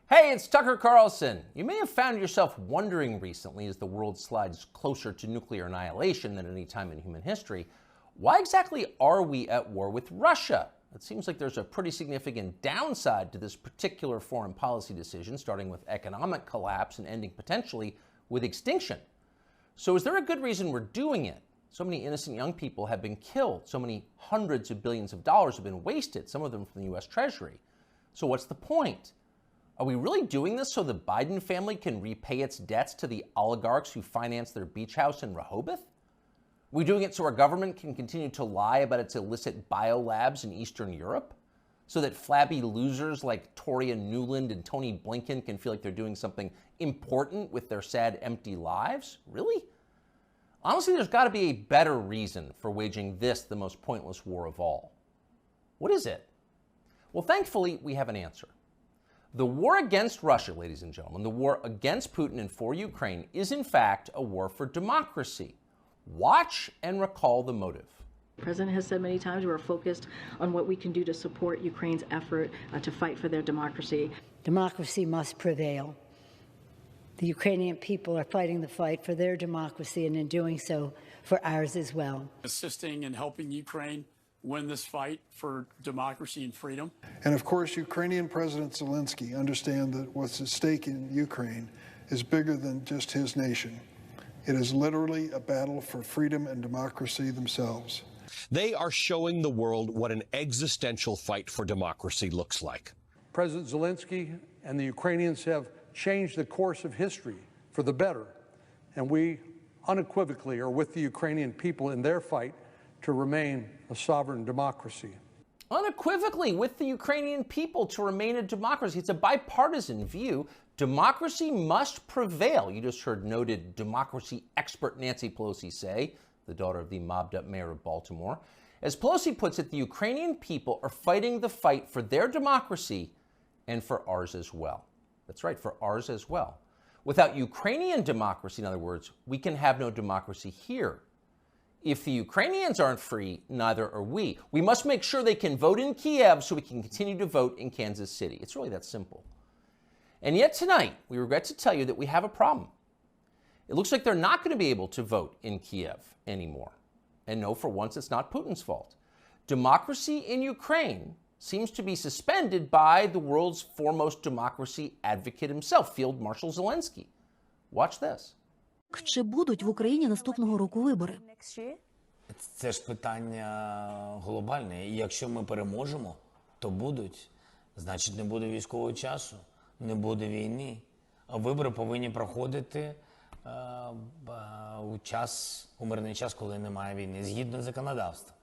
Hey, it's Tucker Carlson. You may have found yourself wondering recently, as the world slides closer to nuclear annihilation than any time in human history, why exactly are we at war with Russia? It seems like there's a pretty significant downside to this particular foreign policy decision, starting with economic collapse and ending potentially with extinction. So is there a good reason we're doing it? So many innocent young people have been killed. So many hundreds of billions of dollars have been wasted, some of them from the U.S. Treasury. So what's the point? Are we really doing this so the Biden family can repay its debts to the oligarchs who finance their beach house in Rehoboth? Are we doing it so our government can continue to lie about its illicit biolabs in Eastern Europe? So that flabby losers like Toria Nuland and Tony Blinken can feel like they're doing something important with their sad, empty lives? Really? Honestly, there's got to be a better reason for waging this, the most pointless war of all. What is it? Well, thankfully, we have an answer. The war against Russia, ladies and gentlemen, the war against Putin and for Ukraine is in fact a war for democracy. Watch and recall the motive. The President has said many times we're focused on what we can do to support Ukraine's effort to fight for their democracy. Democracy must prevail. The Ukrainian people are fighting the fight for their democracy, and in doing so, for ours as well. Assisting and helping Ukraine win this fight for democracy and freedom. And of course, Ukrainian President Zelensky understands that what's at stake in Ukraine is bigger than just his nation. It is literally a battle for freedom and democracy themselves. They are showing the world what an existential fight for democracy looks like. President Zelensky and the Ukrainians have changed the course of history for the better, and we unequivocally are with the Ukrainian people in their fight to remain a sovereign democracy. Unequivocally with the Ukrainian people to remain a democracy. It's a bipartisan view. Democracy must prevail. You just heard noted democracy expert Nancy Pelosi say, the daughter of the mobbed-up mayor of Baltimore. As Pelosi puts it, the Ukrainian people are fighting the fight for their democracy and for ours as well. That's right, for ours as well. Without Ukrainian democracy, in other words, we can have no democracy here. If the Ukrainians aren't free, neither are we. We must make sure they can vote in Kiev so we can continue to vote in Kansas City. It's really that simple. And yet tonight, we regret to tell you that we have a problem. It looks like they're not going to be able to vote in Kiev anymore. And no, for once, it's not Putin's fault. Democracy in Ukraine seems to be suspended by the world's foremost democracy advocate himself, Field Marshal Zelensky. Watch this. Чи будуть в Україні наступного року вибори? Це ж питання глобальне. І якщо ми переможемо, то будуть. Значить, не буде військового часу, не буде війни. А вибори повинні проходити у мирний час, коли немає війни, згідно законодавства.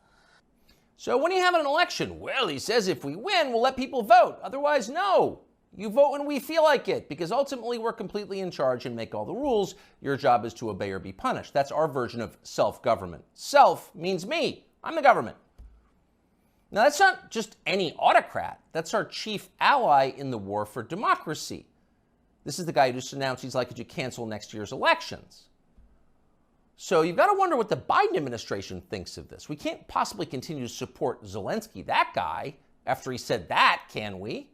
So when you have an election, well, he says if we win, we'll let people vote. Otherwise, no. You vote when we feel like it, because ultimately we're completely in charge and make all the rules. Your job is to obey or be punished. That's our version of self-government. Self means me. I'm the government. Now, that's not just any autocrat. That's our chief ally in the war for democracy. This is the guy who just announced he's likely to cancel next year's elections. So you've got to wonder what the Biden administration thinks of this. We can't possibly continue to support Zelensky, that guy, after he said that, can we?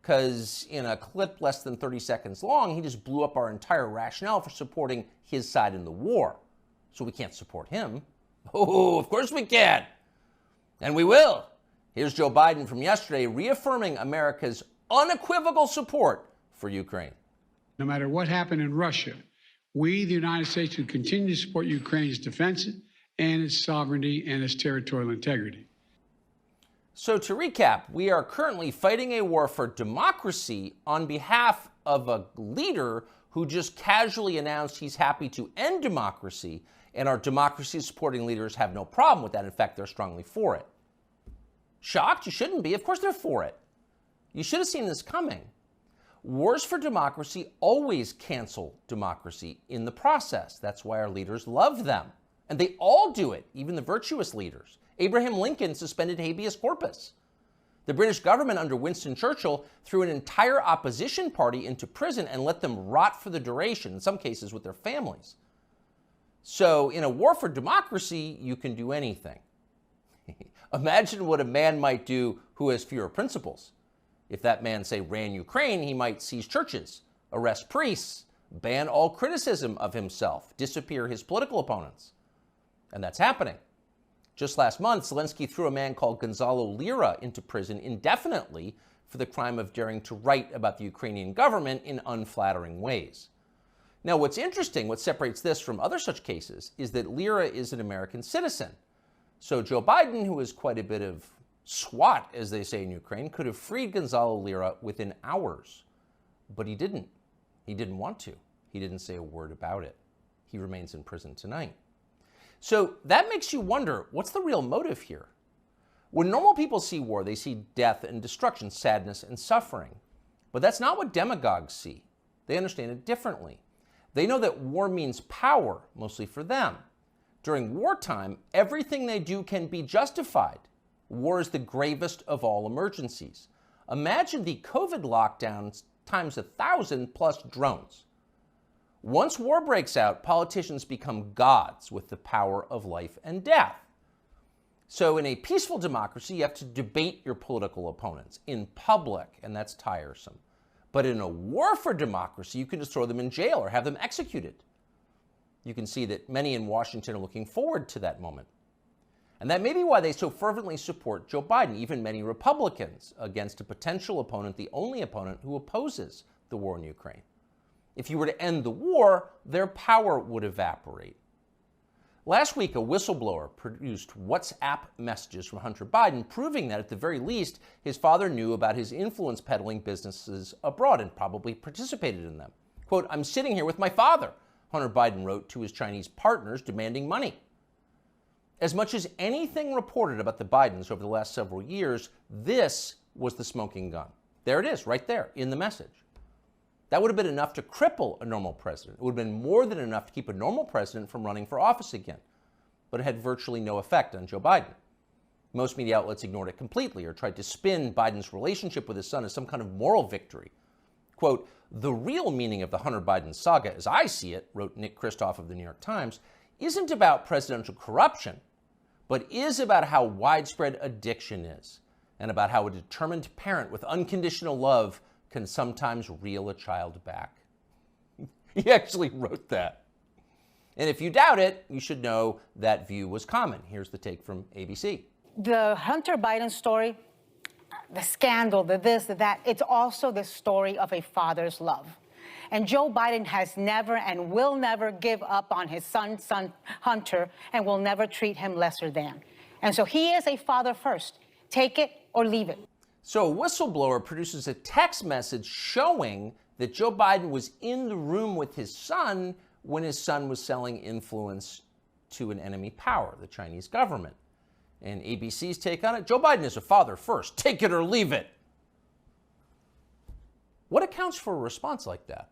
Because in a clip less than 30 seconds long, he just blew up our entire rationale for supporting his side in the war. So we can't support him. Oh, of course we can. And we will. Here's Joe Biden from yesterday reaffirming America's unequivocal support for Ukraine. No matter what happened in Russia, we, the United States, will continue to support Ukraine's defense and its sovereignty and its territorial integrity. So to recap, we are currently fighting a war for democracy on behalf of a leader who just casually announced he's happy to end democracy, and our democracy-supporting leaders have no problem with that. In fact, they're strongly for it. Shocked? You shouldn't be. Of course they're for it. You should have seen this coming. Wars for democracy always cancel democracy in the process. That's why our leaders love them. And they all do it, even the virtuous leaders. Abraham Lincoln suspended habeas corpus. The British government under Winston Churchill threw an entire opposition party into prison and let them rot for the duration, in some cases with their families. So in a war for democracy, you can do anything. Imagine what a man might do who has fewer principles. If that man, say, ran Ukraine, he might seize churches, arrest priests, ban all criticism of himself, disappear his political opponents. And that's happening. Just last month, Zelensky threw a man called Gonzalo Lira into prison indefinitely for the crime of daring to write about the Ukrainian government in unflattering ways. Now, what's interesting, what separates this from other such cases, is that Lira is an American citizen. So Joe Biden, who is quite a bit of SWAT, as they say in Ukraine, could have freed Gonzalo Lira within hours. But he didn't. He didn't want to. He didn't say a word about it. He remains in prison tonight. So that makes you wonder, what's the real motive here? When normal people see war, they see death and destruction, sadness and suffering. But that's not what demagogues see. They understand it differently. They know that war means power, mostly for them. During wartime, everything they do can be justified. War is the gravest of all emergencies. Imagine the COVID lockdowns times 1,000 plus drones. Once war breaks out, politicians become gods with the power of life and death. So in a peaceful democracy, you have to debate your political opponents in public, and that's tiresome. But in a war for democracy, you can just throw them in jail or have them executed. You can see that many in Washington are looking forward to that moment. And that may be why they so fervently support Joe Biden, even many Republicans, against a potential opponent, the only opponent who opposes the war in Ukraine. If you were to end the war, their power would evaporate. Last week, a whistleblower produced WhatsApp messages from Hunter Biden, proving that at the very least, his father knew about his influence peddling businesses abroad and probably participated in them. Quote, "I'm sitting here with my father," Hunter Biden wrote to his Chinese partners demanding money. As much as anything reported about the Bidens over the last several years, this was the smoking gun. There it is, right there, in the message. That would have been enough to cripple a normal president. It would have been more than enough to keep a normal president from running for office again. But it had virtually no effect on Joe Biden. Most media outlets ignored it completely or tried to spin Biden's relationship with his son as some kind of moral victory. Quote, "The real meaning of the Hunter Biden saga, as I see it," wrote Nick Kristof of the New York Times, "isn't about presidential corruption, but is about how widespread addiction is, and about how a determined parent with unconditional love can sometimes reel a child back." He actually wrote that. And if you doubt it, you should know that view was common. Here's the take from ABC. The Hunter Biden story, the scandal, the this, the that, it's also the story of a father's love. And Joe Biden has never and will never give up on his son Hunter, and will never treat him lesser than. And so he is a father first. Take it or leave it. So a whistleblower produces a text message showing that Joe Biden was in the room with his son when his son was selling influence to an enemy power, the Chinese government. And ABC's take on it, Joe Biden is a father first. Take it or leave it. What accounts for a response like that?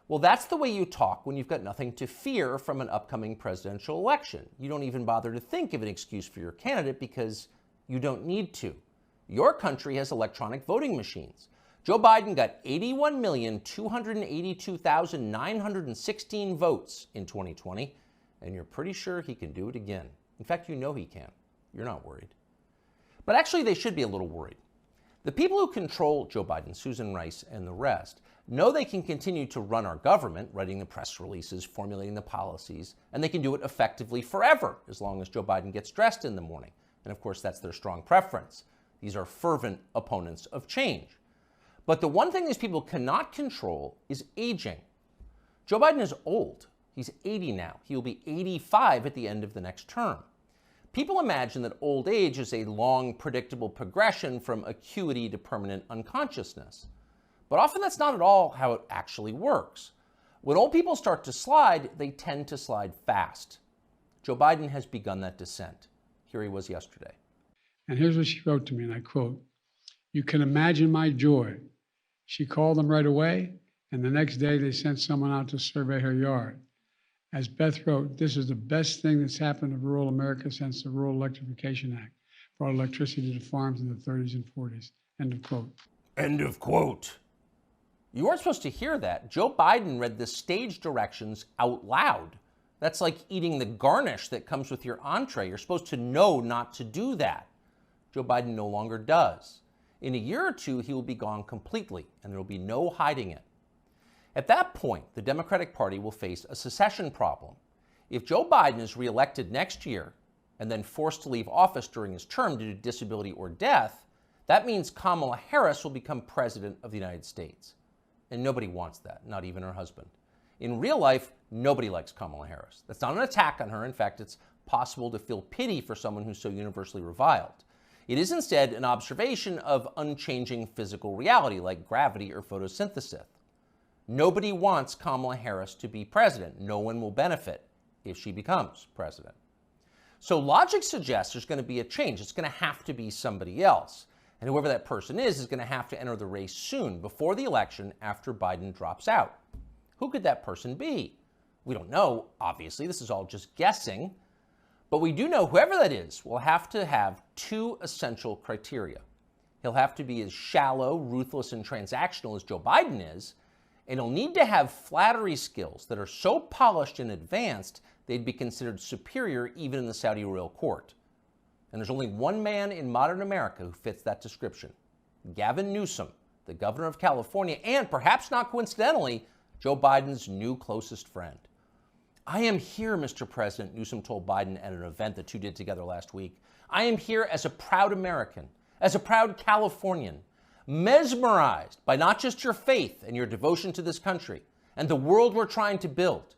Well, that's the way you talk when you've got nothing to fear from an upcoming presidential election. You don't even bother to think of an excuse for your candidate because you don't need to. Your country has electronic voting machines. Joe Biden got 81,282,916 votes in 2020, and you're pretty sure he can do it again. In fact, you know he can. You're not worried. But actually, they should be a little worried. The people who control Joe Biden, Susan Rice, and the rest, know they can continue to run our government, writing the press releases, formulating the policies, and they can do it effectively forever, as long as Joe Biden gets dressed in the morning. And of course, that's their strong preference. These are fervent opponents of change. But the one thing these people cannot control is aging. Joe Biden is old. He's 80 now. He will be 85 at the end of the next term. People imagine that old age is a long, predictable progression from acuity to permanent unconsciousness. But often that's not at all how it actually works. When old people start to slide, they tend to slide fast. Joe Biden has begun that descent. Here he was yesterday. And here's what she wrote to me, and I quote, "You can imagine my joy. She called them right away, and the next day they sent someone out to survey her yard. As Beth wrote, this is the best thing that's happened to rural America since the Rural Electrification Act brought electricity to farms in the 30s and 40s. End of quote." End of quote. You weren't supposed to hear that. Joe Biden read the stage directions out loud. That's like eating the garnish that comes with your entree. You're supposed to know not to do that. Joe Biden no longer does. In a year or two, he will be gone completely, and there will be no hiding it. At that point, the Democratic Party will face a secession problem. If Joe Biden is reelected next year and then forced to leave office during his term due to disability or death, that means Kamala Harris will become president of the United States. And nobody wants that, not even her husband. In real life, nobody likes Kamala Harris. That's not an attack on her. In fact, it's possible to feel pity for someone who's so universally reviled. It is instead an observation of unchanging physical reality like gravity or photosynthesis. Nobody wants Kamala Harris to be president. No one will benefit if she becomes president. So logic suggests there's going to be a change. It's going to have to be somebody else. And whoever that person is going to have to enter the race soon, before the election, after Biden drops out. Who could that person be? We don't know, obviously. This is all just guessing. But we do know whoever that is will have to have two essential criteria. He'll have to be as shallow, ruthless, and transactional as Joe Biden is, and he'll need to have flattery skills that are so polished and advanced they'd be considered superior even in the Saudi royal court. And there's only one man in modern America who fits that description: Gavin Newsom, the governor of California, and perhaps not coincidentally, Joe Biden's new closest friend. "I am here, Mr. President," Newsom told Biden at an event the two did together last week. "I am here as a proud American, as a proud Californian, mesmerized by not just your faith and your devotion to this country and the world we're trying to build,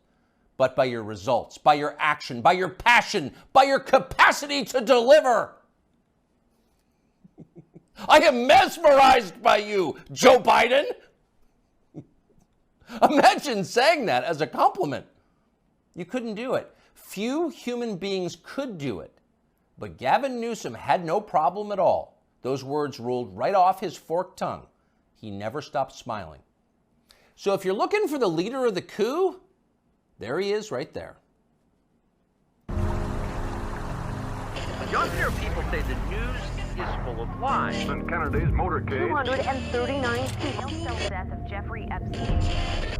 but by your results, by your action, by your passion, by your capacity to deliver. I am mesmerized by you, Joe Biden." Imagine saying that as a compliment. You couldn't do it. Few human beings could do it. But Gavin Newsom had no problem at all. Those words rolled right off his forked tongue. He never stopped smiling. So if you're looking for the leader of the coup, there he is right there. Younger people say the news is full of lies. In Kennedy's motorcade. 239 people. The death of Jeffrey Epstein.